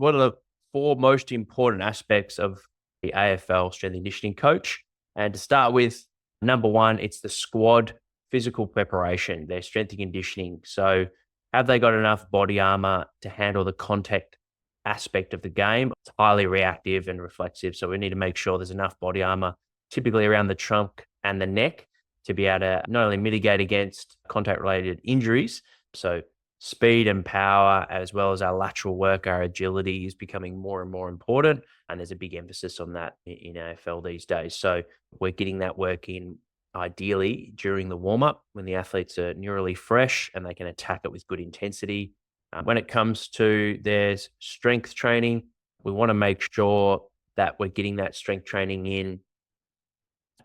what are the four most important aspects of the AFL strength and conditioning coach? And to start with, number one, it's the squad physical preparation, their strength and conditioning. So have they got enough body armor to handle the contact aspect of the game? It's highly reactive and reflexive. So we need to make sure there's enough body armor, typically around the trunk and the neck, to be able to not only mitigate against contact related injuries. So speed and power, as well as our lateral work, our agility is becoming more and more important. And there's a big emphasis on that in AFL these days. So we're getting that work in ideally during the warm up when the athletes are neurally fresh and they can attack it with good intensity. When it comes to their strength training, we want to make sure that we're getting that strength training in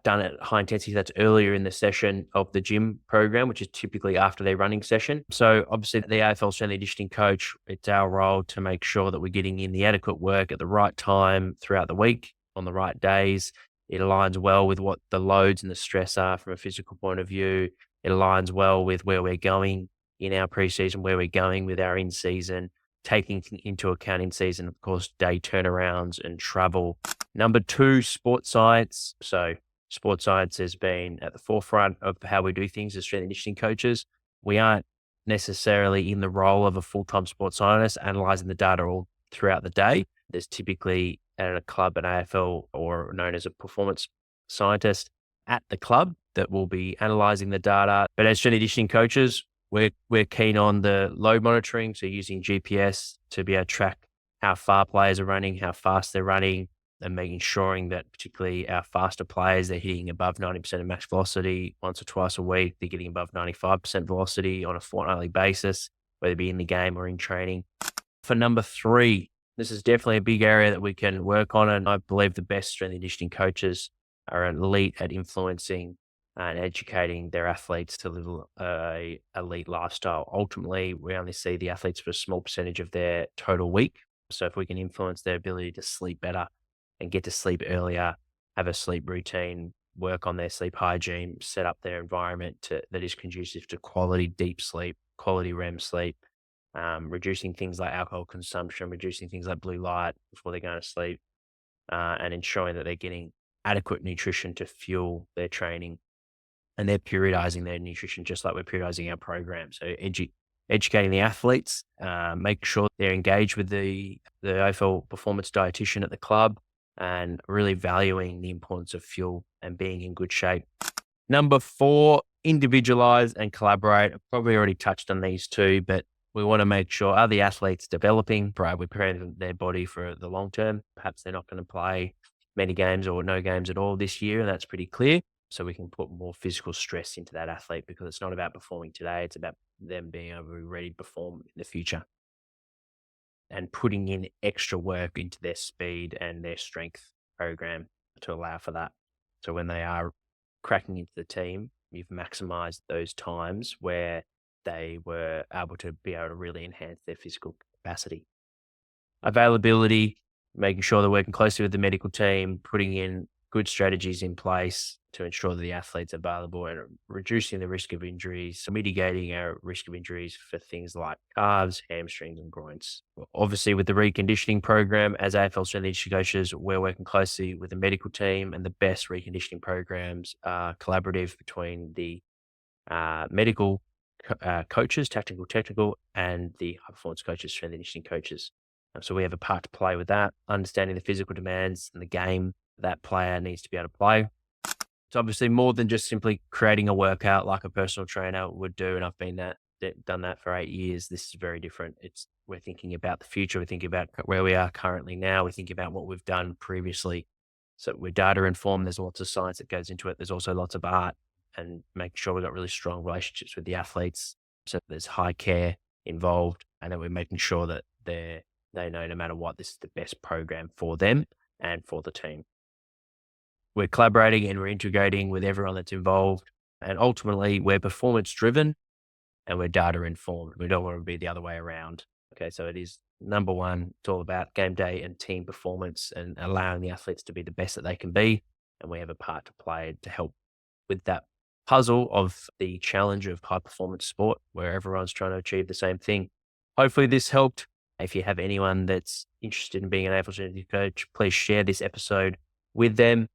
done at high intensity. That's earlier in the session of the gym program, which is typically after their running session. So obviously the AFL strength and conditioning coach, it's our role to make sure that we're getting in the adequate work at the right time throughout the week on the right days. It aligns well with what the loads and the stress are from a physical point of view. It aligns well with where we're going in our preseason, where we're going with our in-season, taking into account in season, of course, day turnarounds and travel. Number two, sports science. So sports science has been at the forefront of how we do things as strength and conditioning coaches. We aren't necessarily in the role of a full-time sports scientist analyzing the data all throughout the day. There's typically at a club, an AFL or known as a performance scientist at the club that will be analyzing the data. But as strength and conditioning coaches, we're keen on the load monitoring. So using GPS to be able to track how far players are running, how fast they're running, and making sure that particularly our faster players, they're hitting above 90% of max velocity once or twice a week. They're getting above 95% velocity on a fortnightly basis, whether it be in the game or in training. For number three, this is definitely a big area that we can work on. And I believe the best strength and conditioning coaches are elite at influencing and educating their athletes to live a elite lifestyle. Ultimately, we only see the athletes for a small percentage of their total week. So if we can influence their ability to sleep better and get to sleep earlier, have a sleep routine, work on their sleep hygiene, set up their environment that is conducive to quality deep sleep, quality REM sleep, reducing things like alcohol consumption, reducing things like blue light before they're going to sleep, and ensuring that they're getting adequate nutrition to fuel their training. And they're periodizing their nutrition just like we're periodizing our program. So educating the athletes, make sure they're engaged with the AFL performance dietitian at the club, and really valuing the importance of fuel and being in good shape. Number four, individualize and collaborate. I've probably already touched on these two, but we want to make sure, are the athletes developing? Right, we're preparing their body for the long term. Perhaps they're not going to play many games or no games at all this year, and that's pretty clear. So we can put more physical stress into that athlete because it's not about performing today. It's about them being able to be ready to perform in the future and putting in extra work into their speed and their strength program to allow for that. So when they are cracking into the team, you've maximized those times where they were able to really enhance their physical capacity. Availability, making sure they're working closely with the medical team, putting in good strategies in place to ensure that the athlete's available and reducing the risk of injuries, mitigating our risk of injuries for things like calves, hamstrings, and groins. Obviously, with the reconditioning program, as AFL strength and conditioning coaches, we're working closely with the medical team, and the best reconditioning programs are collaborative between the medical coaches, technical, and the high performance coaches, strength and conditioning coaches. So we have a part to play with that, understanding the physical demands and the game that player needs to be able to play. It's obviously more than just simply creating a workout like a personal trainer would do. And I've done that for 8 years. This is very different. We're thinking about the future. We're thinking about where we are currently now. We're thinking about what we've done previously. So we're data informed. There's lots of science that goes into it. There's also lots of art and making sure we've got really strong relationships with the athletes. So there's high care involved. And then we're making sure that they know no matter what, this is the best program for them and for the team. We're collaborating and we're integrating with everyone that's involved. And ultimately, we're performance driven and we're data informed. We don't want to be the other way around. Okay, so it is number one, it's all about game day and team performance and allowing the athletes to be the best that they can be. And we have a part to play to help with that puzzle of the challenge of high performance sport where everyone's trying to achieve the same thing. Hopefully this helped If you have anyone that's interested in being an AFL strength and conditioning coach, please share this episode with them.